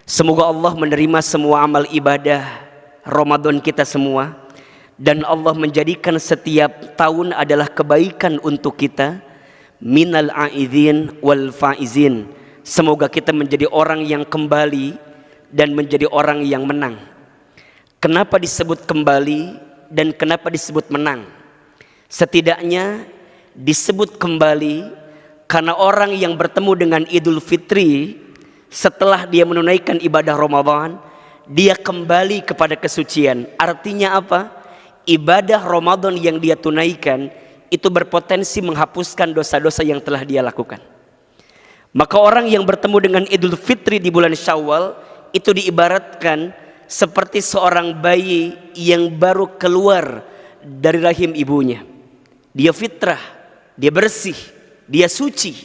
Semoga Allah menerima semua amal ibadah Ramadan kita semua, dan Allah menjadikan setiap tahun adalah kebaikan untuk kita. Minal aidin wal faizin. Semoga kita menjadi orang yang kembali dan menjadi orang yang menang. Kenapa disebut kembali dan kenapa disebut menang? Setidaknya disebut kembali karena orang yang bertemu dengan Idul Fitri setelah dia menunaikan ibadah Ramadan, dia kembali kepada kesucian. Artinya apa? Ibadah Ramadan yang dia tunaikan itu berpotensi menghapuskan dosa-dosa yang telah dia lakukan. Maka orang yang bertemu dengan Idul Fitri di bulan Syawal itu diibaratkan seperti seorang bayi yang baru keluar dari rahim ibunya. Dia fitrah, dia bersih, dia suci.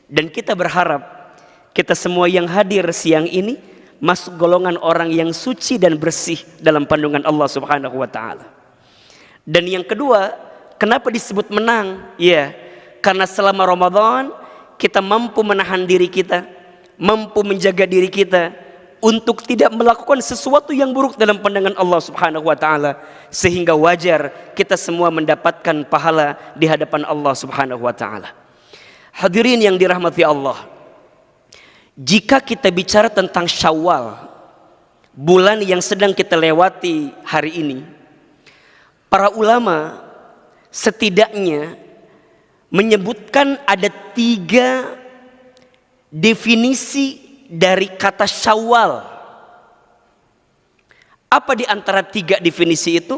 Dan kita berharap kita semua yang hadir siang ini masuk golongan orang yang suci dan bersih dalam pandungan Allah Subhanahu wa taala. Dan yang kedua, kenapa disebut menang? Ya, karena selama Ramadan kita mampu menahan diri kita, mampu menjaga diri kita untuk tidak melakukan sesuatu yang buruk dalam pandangan Allah Subhanahu wa taala, sehingga wajar kita semua mendapatkan pahala di hadapan Allah Subhanahu wa taala. Hadirin yang dirahmati Allah, jika kita bicara tentang Syawal, bulan yang sedang kita lewati hari ini, para ulama setidaknya menyebutkan ada 3 definisi dari kata Syawal. Apa di antara 3 definisi itu?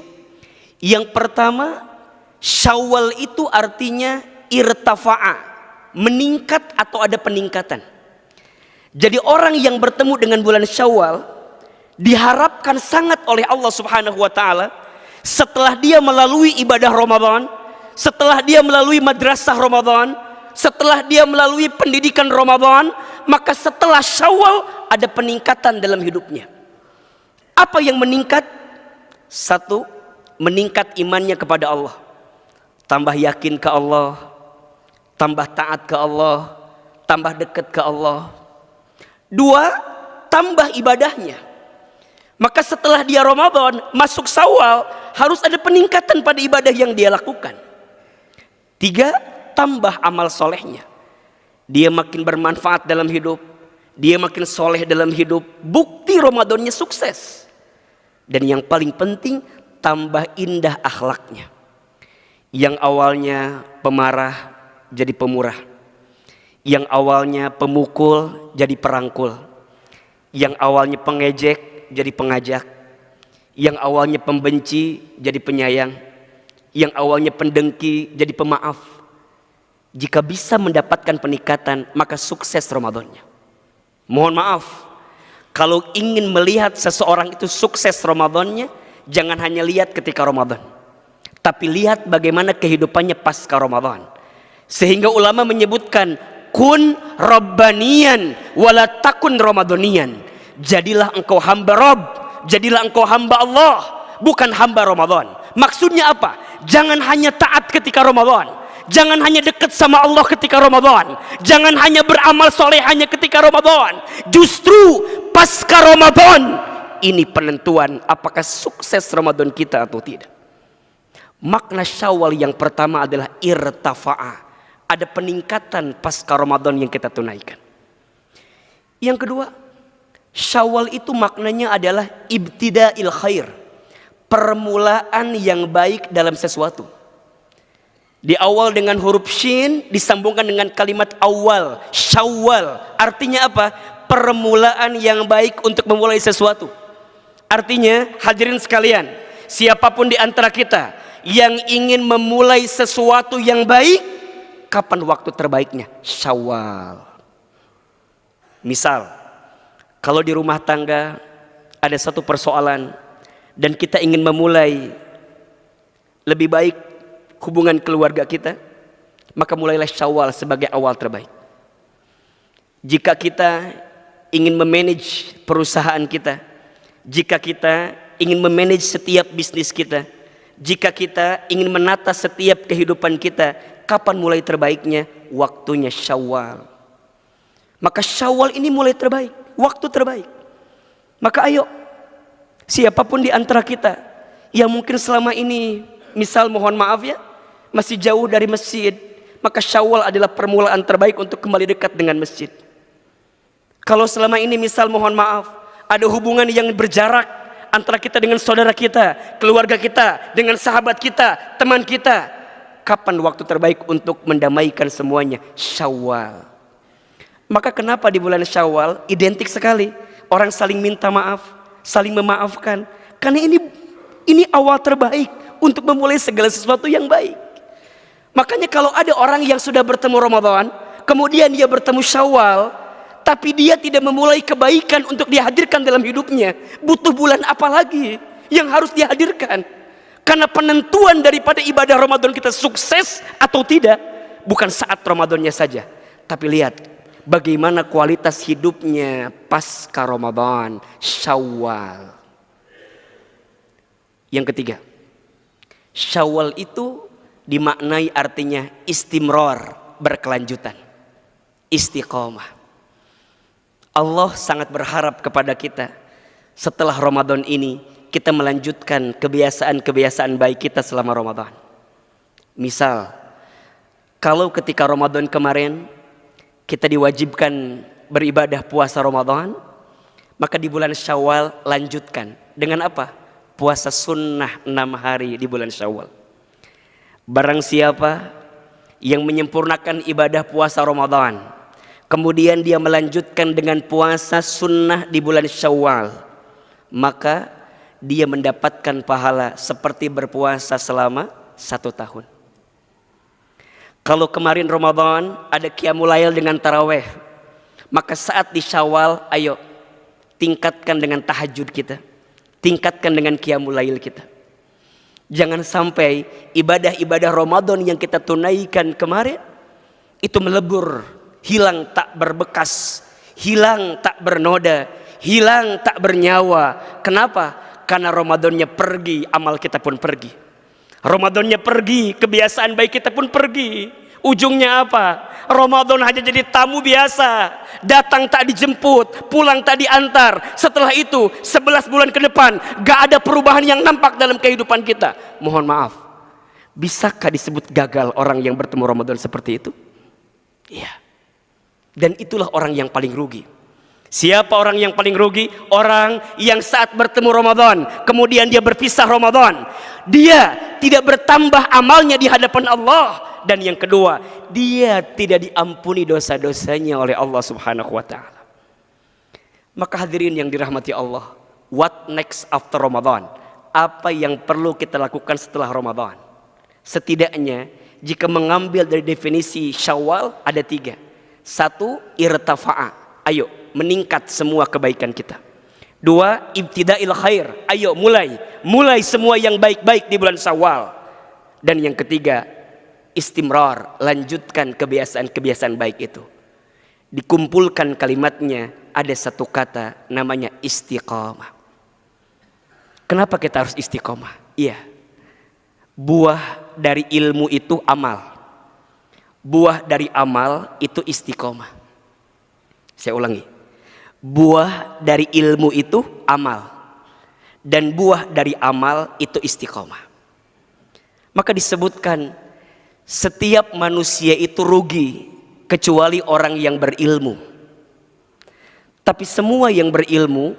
Yang pertama, Syawal itu artinya irtafa'a, meningkat atau ada peningkatan. Jadi orang yang bertemu dengan bulan Syawal diharapkan sangat oleh Allah Subhanahu wa taala, setelah dia melalui ibadah Ramadan, setelah dia melalui madrasah Ramadan, setelah dia melalui pendidikan Ramadan, maka setelah Syawal ada peningkatan dalam hidupnya. Apa yang meningkat? 1, meningkat imannya kepada Allah, tambah yakin ke Allah, tambah taat ke Allah, tambah dekat ke Allah. 2, tambah ibadahnya. Maka setelah dia Ramadan masuk Syawal harus ada peningkatan pada ibadah yang dia lakukan. 3, tambah amal solehnya. Dia makin bermanfaat dalam hidup, dia makin soleh dalam hidup. Bukti Ramadannya sukses. Dan yang paling penting, tambah indah akhlaknya. Yang awalnya pemarah jadi pemurah, yang awalnya pemukul jadi perangkul, yang awalnya pengejek jadi pengajak, yang awalnya pembenci jadi penyayang, yang awalnya pendengki jadi pemaaf. Jika bisa mendapatkan peningkatan, maka sukses Ramadannya. Mohon maaf, kalau ingin melihat seseorang itu sukses Ramadannya, jangan hanya lihat ketika Ramadan, tapi lihat bagaimana kehidupannya pasca Ramadan. Sehingga ulama menyebutkan, kun rabbaniyan wala takun ramadaniyan. Jadilah engkau hamba Rabb, jadilah engkau hamba Allah, bukan hamba Ramadan. Maksudnya apa? Jangan hanya taat ketika Ramadan, jangan hanya dekat sama Allah ketika Ramadan, jangan hanya beramal soleh hanya ketika Ramadan. Justru pasca Ramadan ini penentuan apakah sukses Ramadan kita atau tidak. Makna Syawal yang pertama adalah irtafa'a, ada peningkatan pasca Ramadan yang kita tunaikan. Yang kedua, Syawal itu maknanya adalah ibtida'il khair, permulaan yang baik dalam sesuatu. Di awal dengan huruf shin, disambungkan dengan kalimat awal, Syawal. Artinya apa? Permulaan yang baik untuk memulai sesuatu. Artinya, hadirin sekalian, siapapun di antara kita yang ingin memulai sesuatu yang baik, kapan waktu terbaiknya? Syawal. Misal, kalau di rumah tangga ada satu persoalan dan kita ingin memulai lebih baik hubungan keluarga kita, maka mulailah Syawal sebagai awal terbaik. Jika kita ingin memanage perusahaan kita, jika kita ingin memanage setiap bisnis kita, jika kita ingin menata setiap kehidupan kita, kapan mulai terbaiknya? Waktunya Syawal. Maka Syawal ini mulai terbaik, waktu terbaik. Maka ayo, siapapun di antara kita yang mungkin selama ini, misal mohon maaf ya, masih jauh dari masjid, maka Syawal adalah permulaan terbaik untuk kembali dekat dengan masjid. Kalau selama ini misal mohon maaf, ada hubungan yang berjarak antara kita dengan saudara kita, keluarga kita, dengan sahabat kita, teman kita, kapan waktu terbaik untuk mendamaikan semuanya? Syawal. Maka kenapa di bulan Syawal identik sekali orang saling minta maaf, saling memaafkan? Karena ini awal terbaik untuk memulai segala sesuatu yang baik. Makanya kalau ada orang yang sudah bertemu Ramadan, kemudian dia bertemu Syawal, tapi dia tidak memulai kebaikan untuk dihadirkan dalam hidupnya, butuh bulan apa lagi yang harus dihadirkan? Karena penentuan daripada ibadah Ramadan kita sukses atau tidak bukan saat Ramadannya saja, tapi lihat bagaimana kualitas hidupnya pasca Ramadan, Syawal. Yang ketiga, Syawal itu dimaknai artinya istimrar, berkelanjutan, istiqomah. Allah sangat berharap kepada kita setelah Ramadan ini kita melanjutkan kebiasaan-kebiasaan baik kita selama Ramadan. Misal, kalau ketika Ramadan kemarin kita diwajibkan beribadah puasa Ramadan, maka di bulan Syawal lanjutkan dengan apa? Puasa sunnah 6 hari di bulan Syawal. Barang siapa yang menyempurnakan ibadah puasa Ramadan, kemudian dia melanjutkan dengan puasa sunnah di bulan Syawal, maka dia mendapatkan pahala seperti berpuasa selama 1 tahun. Kalau kemarin Ramadan ada qiyamul lail dengan taraweh, maka saat di Syawal, ayo tingkatkan dengan tahajud kita, tingkatkan dengan qiyamul lail kita. Jangan sampai ibadah-ibadah Ramadan yang kita tunaikan kemarin itu melebur, hilang tak berbekas, hilang tak bernoda, hilang tak bernyawa. Kenapa? Karena Ramadannya pergi, amal kita pun pergi. Ramadannya pergi, kebiasaan baik kita pun pergi. Ujungnya apa? Ramadan hanya jadi tamu biasa, datang tak dijemput, pulang tak diantar. Setelah itu 11 bulan ke depan gak ada perubahan yang nampak dalam kehidupan kita. Mohon maaf, bisakah disebut gagal orang yang bertemu Ramadan seperti itu? Iya. Dan itulah orang yang paling rugi. Siapa orang yang paling rugi? Orang yang saat bertemu Ramadan, kemudian dia berpisah Ramadan, dia tidak bertambah amalnya di hadapan Allah. Dan yang kedua, dia tidak diampuni dosa-dosanya oleh Allah Subhanahu wa ta'ala. Maka hadirin yang dirahmati Allah, what next after Ramadan? Apa yang perlu kita lakukan setelah Ramadan? Setidaknya jika mengambil dari definisi Syawal ada 3. 1, irtafa'a, ayo meningkat semua kebaikan kita. 2, ibtida'il khair, ayo mulai semua yang baik-baik di bulan Syawal. Dan yang ketiga, istimrar, lanjutkan kebiasaan-kebiasaan baik itu. Dikumpulkan kalimatnya ada 1 kata namanya istiqomah. Kenapa kita harus istiqomah? Iya, buah dari ilmu itu amal, buah dari amal itu istiqomah. Saya ulangi, buah dari ilmu itu amal, dan buah dari amal itu istiqomah. Maka disebutkan setiap manusia itu rugi kecuali orang yang berilmu. Tapi semua yang berilmu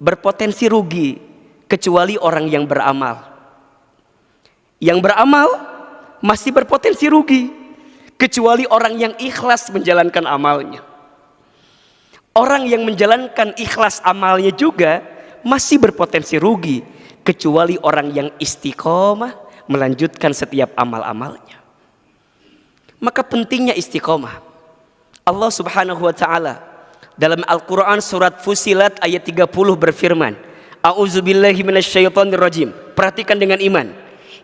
berpotensi rugi kecuali orang yang beramal. Yang beramal masih berpotensi rugi kecuali orang yang ikhlas menjalankan amalnya. Orang yang menjalankan ikhlas amalnya juga masih berpotensi rugi kecuali orang yang istiqomah melanjutkan setiap amal-amalnya. Maka pentingnya istiqomah. Allah Subhanahu wa ta'ala dalam Al-Quran surat Fusilat ayat 30 berfirman, A'udzubillahi minasyaitonirrajim. Perhatikan dengan iman.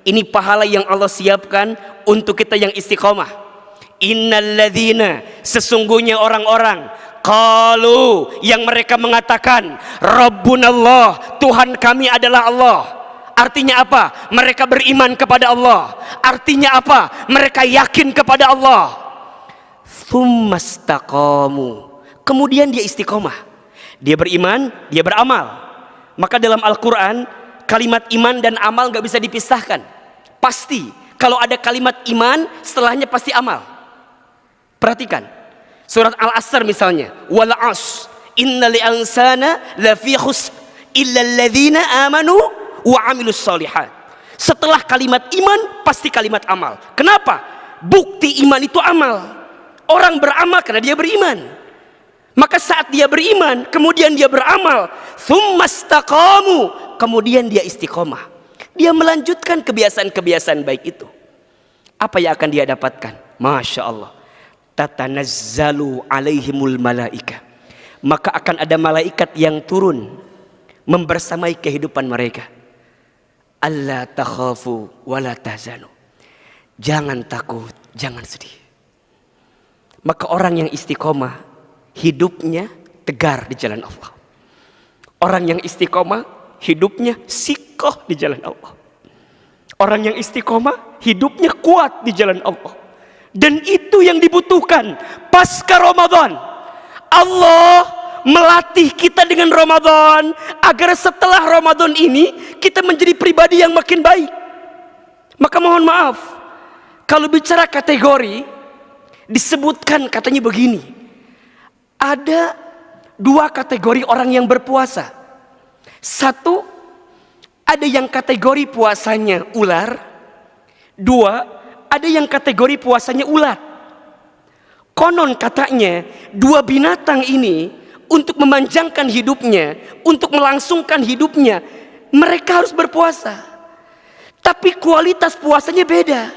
Ini pahala yang Allah siapkan untuk kita yang istiqomah. Innalladzina, sesungguhnya orang-orang, qalu, yang mereka mengatakan, Rabbunallah, Tuhan kami adalah Allah. Artinya apa? Mereka beriman kepada Allah. Artinya apa? Mereka yakin kepada Allah. Tsumastaqamu, kemudian dia istiqomah. Dia beriman, dia beramal. Maka dalam Al-Quran, kalimat iman dan amal gak bisa dipisahkan. Pasti, kalau ada kalimat iman, setelahnya pasti amal. Perhatikan, surat Al-Asr misalnya, wal as, innal insana lafi khusr illa alladhina amanu wa amilus solihat. Setelah kalimat iman, pasti kalimat amal. Kenapa? Bukti iman itu amal. Orang beramal karena dia beriman. Maka saat dia beriman, kemudian dia beramal, tsumastaqamu, kemudian dia istiqomah. Dia melanjutkan kebiasaan-kebiasaan baik itu. Apa yang akan dia dapatkan? Masya Allah. Tatanazzalu alaihimul malaika. Maka akan ada malaikat yang turun membersamai kehidupan mereka. Alla takhafu wala tahzanu. Jangan takut, jangan sedih. Maka orang yang istiqomah, hidupnya tegar di jalan Allah. Orang yang istiqomah, hidupnya sikoh di jalan Allah. Orang yang istiqomah, hidupnya kuat di jalan Allah. Dan itu yang dibutuhkan pasca Ramadan. Allah melatih kita dengan Ramadan agar setelah Ramadan ini kita menjadi pribadi yang makin baik. Maka mohon maaf, kalau bicara kategori, disebutkan katanya begini. Ada dua kategori orang yang berpuasa. Satu, ada yang kategori puasanya ular. Dua, ada yang kategori puasanya ulat. Konon katanya dua binatang ini untuk memanjangkan hidupnya, untuk melangsungkan hidupnya, mereka harus berpuasa. Tapi kualitas puasanya beda.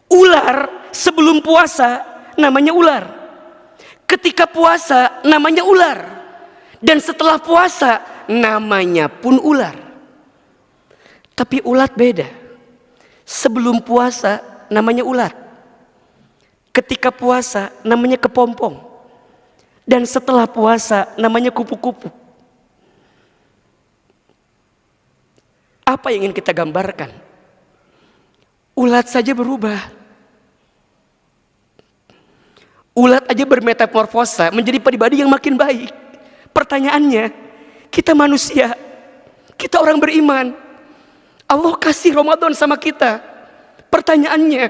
Ular sebelum puasa namanya ular. Ketika puasa namanya ular. Dan setelah puasa namanya pun ular. Tapi ulat beda. Sebelum puasa namanya ulat. Ketika puasa namanya kepompong. Dan setelah puasa namanya kupu-kupu. Apa yang ingin kita gambarkan? Ulat saja berubah. Ulat aja bermetamorfosa menjadi pribadi yang makin baik. Pertanyaannya, kita manusia, kita orang beriman, Allah kasih Ramadan sama kita. Pertanyaannya,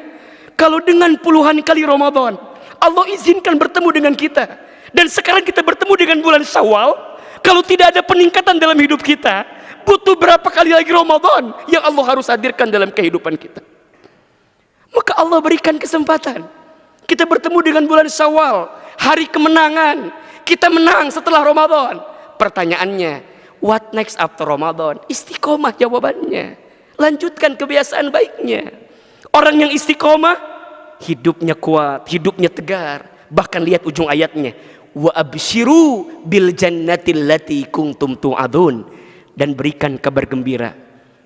kalau dengan puluhan kali Ramadan Allah izinkan bertemu dengan kita, dan sekarang kita bertemu dengan bulan Syawal, kalau tidak ada peningkatan dalam hidup kita, butuh berapa kali lagi Ramadan yang Allah harus hadirkan dalam kehidupan kita? Maka Allah berikan kesempatan. Kita bertemu dengan bulan Syawal, hari kemenangan. Kita menang setelah Ramadan. Pertanyaannya, what next after Ramadan? Istiqomah jawabannya. Lanjutkan kebiasaan baiknya. Orang yang istiqomah, hidupnya kuat, hidupnya tegar. Bahkan lihat ujung ayatnya. Wa abshiru bil jannatil lati kuntum tu'adun. Dan berikan kabar gembira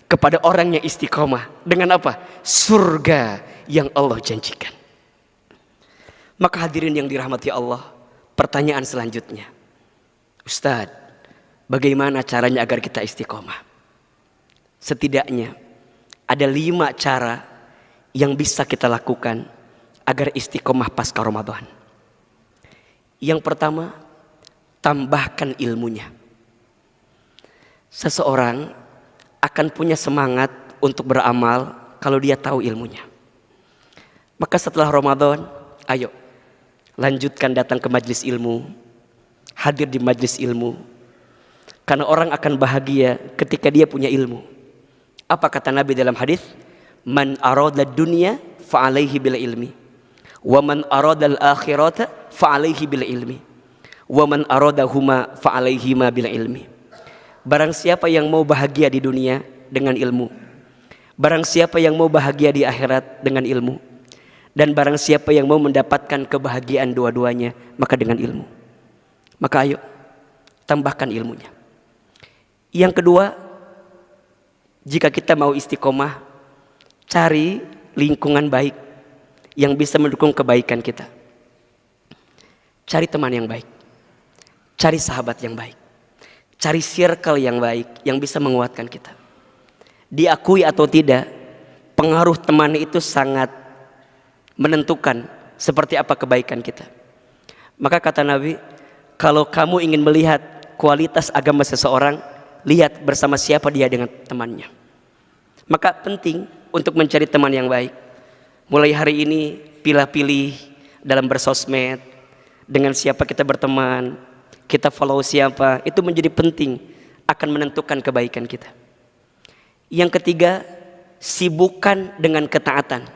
kepada orang yang istiqomah. Dengan apa? Surga yang Allah janjikan. Maka hadirin yang dirahmati Allah, pertanyaan selanjutnya, Ustadz, bagaimana caranya agar kita istiqomah? Setidaknya ada 5 cara yang bisa kita lakukan agar istiqomah pasca Ramadan. Yang pertama, tambahkan ilmunya. Seseorang akan punya semangat untuk beramal kalau dia tahu ilmunya. Maka setelah Ramadan, ayo lanjutkan datang ke majelis ilmu, hadir di majelis ilmu. Karena orang akan bahagia ketika dia punya ilmu. Apa kata Nabi dalam hadis? Man arada dunya fa alaihi bil ilmi, wa man arada al akhirata fa alaihi bil ilmi, wa man aradahuma fa alaihi ma bil ilmi. Barang siapa yang mau bahagia di dunia dengan ilmu, barang siapa yang mau bahagia di akhirat dengan ilmu, dan barang siapa yang mau mendapatkan kebahagiaan dua-duanya, maka dengan ilmu. Maka ayo, tambahkan ilmunya. Yang kedua, jika kita mau istiqomah, cari lingkungan baik yang bisa mendukung kebaikan kita. Cari teman yang baik, cari sahabat yang baik, cari circle yang baik yang bisa menguatkan kita. Diakui atau tidak, pengaruh teman itu sangat menentukan seperti apa kebaikan kita. Maka kata Nabi, kalau kamu ingin melihat kualitas agama seseorang, lihat bersama siapa dia dengan temannya. Maka penting untuk mencari teman yang baik. Mulai hari ini pilih-pilih dalam bersosmed, dengan siapa kita berteman, kita follow siapa, itu menjadi penting, akan menentukan kebaikan kita. Yang ketiga, sibukkan dengan ketaatan,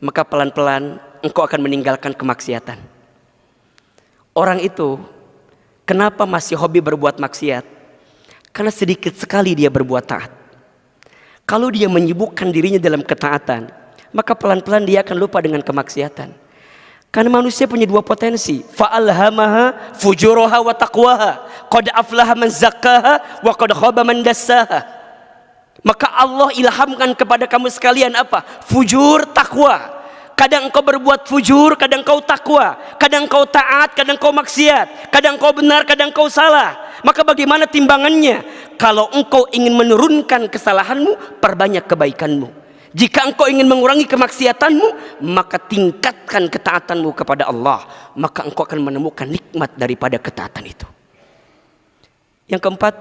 maka pelan-pelan engkau akan meninggalkan kemaksiatan. Orang itu kenapa masih hobi berbuat maksiat? Karena sedikit sekali dia berbuat taat. Kalau dia menyibukkan dirinya dalam ketaatan, maka pelan-pelan dia akan lupa dengan kemaksiatan. Karena manusia punya dua potensi, fa'alhamaha fujuraha wa taqwaha, qad aflaha man zakkaha wa qad khaba man dassaha. Maka Allah ilhamkan kepada kamu sekalian apa? Fujur, takwa. Kadang engkau berbuat fujur, kadang engkau takwa, kadang engkau taat, kadang engkau maksiat, kadang engkau benar, kadang engkau salah. Maka bagaimana timbangannya? Kalau engkau ingin menurunkan kesalahanmu, perbanyak kebaikanmu. Jika engkau ingin mengurangi kemaksiatanmu, maka tingkatkan ketaatanmu kepada Allah. Maka engkau akan menemukan nikmat daripada ketaatan itu. Yang keempat,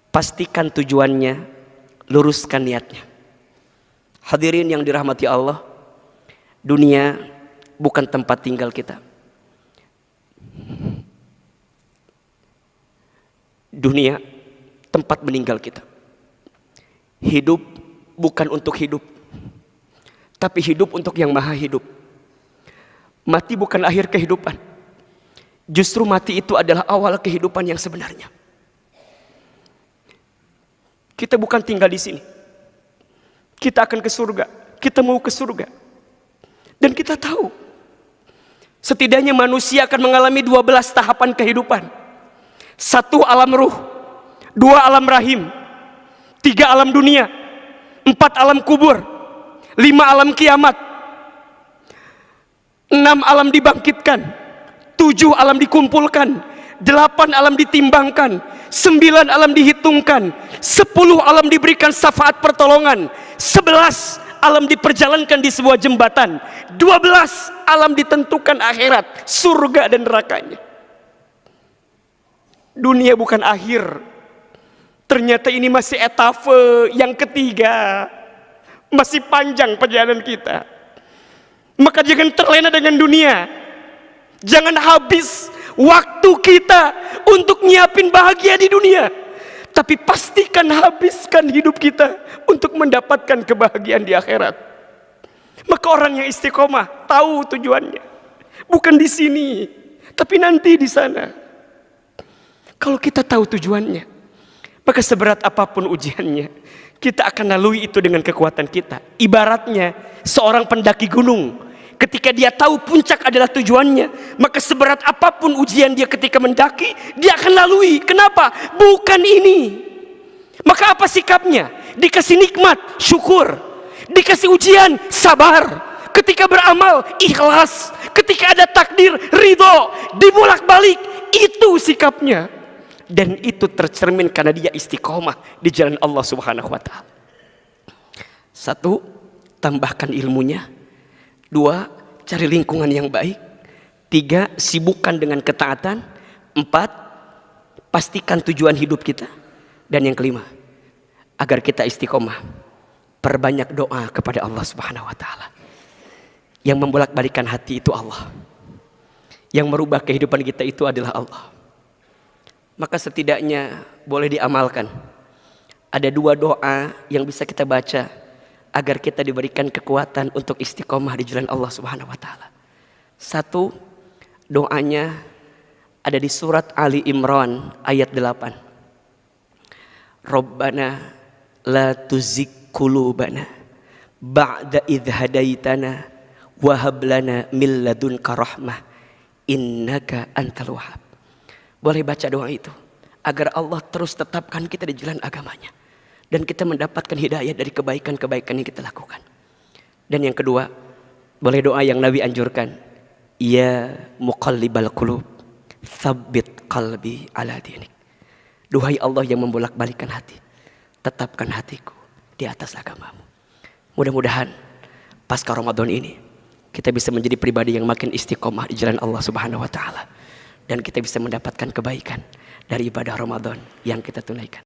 pastikan tujuannya, luruskan niatnya. Hadirin yang dirahmati Allah, dunia bukan tempat tinggal kita. Dunia tempat meninggal kita. Hidup bukan untuk hidup, tapi hidup untuk yang maha hidup. Mati bukan akhir kehidupan, justru mati itu adalah awal kehidupan yang sebenarnya. Kita bukan tinggal di sini, kita akan ke surga, kita mau ke surga. Dan kita tahu, setidaknya manusia akan mengalami 12 tahapan kehidupan. 1 alam ruh, 2 alam rahim, 3 alam dunia, 4 alam kubur, 5 alam kiamat, 6 alam dibangkitkan, 7 alam dikumpulkan, 8 alam ditimbangkan, 9 alam dihitungkan, 10 alam diberikan syafaat pertolongan, 11 alam diperjalankan di sebuah jembatan, 12 alam ditentukan akhirat, surga dan nerakanya. Dunia bukan akhir, ternyata ini masih etapa yang ketiga, masih panjang perjalanan kita. Maka jangan terlena dengan dunia, jangan habis waktu kita untuk nyiapin bahagia di dunia, tapi pastikan habiskan hidup kita untuk mendapatkan kebahagiaan di akhirat. Maka orang yang istiqomah tahu tujuannya, bukan di sini, tapi nanti di sana. Kalau kita tahu tujuannya, maka seberat apapun ujiannya, kita akan lalui itu dengan kekuatan kita. Ibaratnya seorang pendaki gunung, ketika dia tahu puncak adalah tujuannya, maka seberat apapun ujian dia ketika mendaki, dia akan lalui. Kenapa? Bukan ini. Maka apa sikapnya? Dikasih nikmat, syukur. Dikasih ujian, sabar. Ketika beramal, ikhlas. Ketika ada takdir, ridho. Dibolak-balik, itu sikapnya. Dan itu tercermin karena dia istiqomah di jalan Allah Subhanahu wa ta'ala. 1, tambahkan ilmunya. 2, cari lingkungan yang baik. 3, sibukkan dengan ketaatan. 4, pastikan tujuan hidup kita. Dan yang kelima, agar kita istiqomah, perbanyak doa kepada Allah Subhanahu wa ta'ala. Yang membolak-balikan hati itu Allah. Yang merubah kehidupan kita itu adalah Allah. Maka setidaknya boleh diamalkan. Ada 2 doa yang bisa kita baca agar kita diberikan kekuatan untuk istiqomah di jalan Allah Subhanahu wa ta'ala. 1, doanya ada di surat Ali Imran ayat 8. Rabbana la tuzigh qulubana ba'da idh hadaitana wa hab lana min ladunka rahmah innaka antal wahhab. Boleh baca doa itu agar Allah terus tetapkan kita di jalan agamanya dan kita mendapatkan hidayah dari kebaikan-kebaikan yang kita lakukan. Dan yang kedua, boleh doa yang Nabi anjurkan, ya muqallibal qulub tsabbit qalbi ala dinik. Duhai Allah yang membolak-balikan hati, tetapkan hatiku di atas agamamu. Mudah-mudahan pasca Ramadan ini kita bisa menjadi pribadi yang makin istiqomah di jalan Allah Subhanahu wa ta'ala, dan kita bisa mendapatkan kebaikan dari ibadah Ramadan yang kita tunaikan.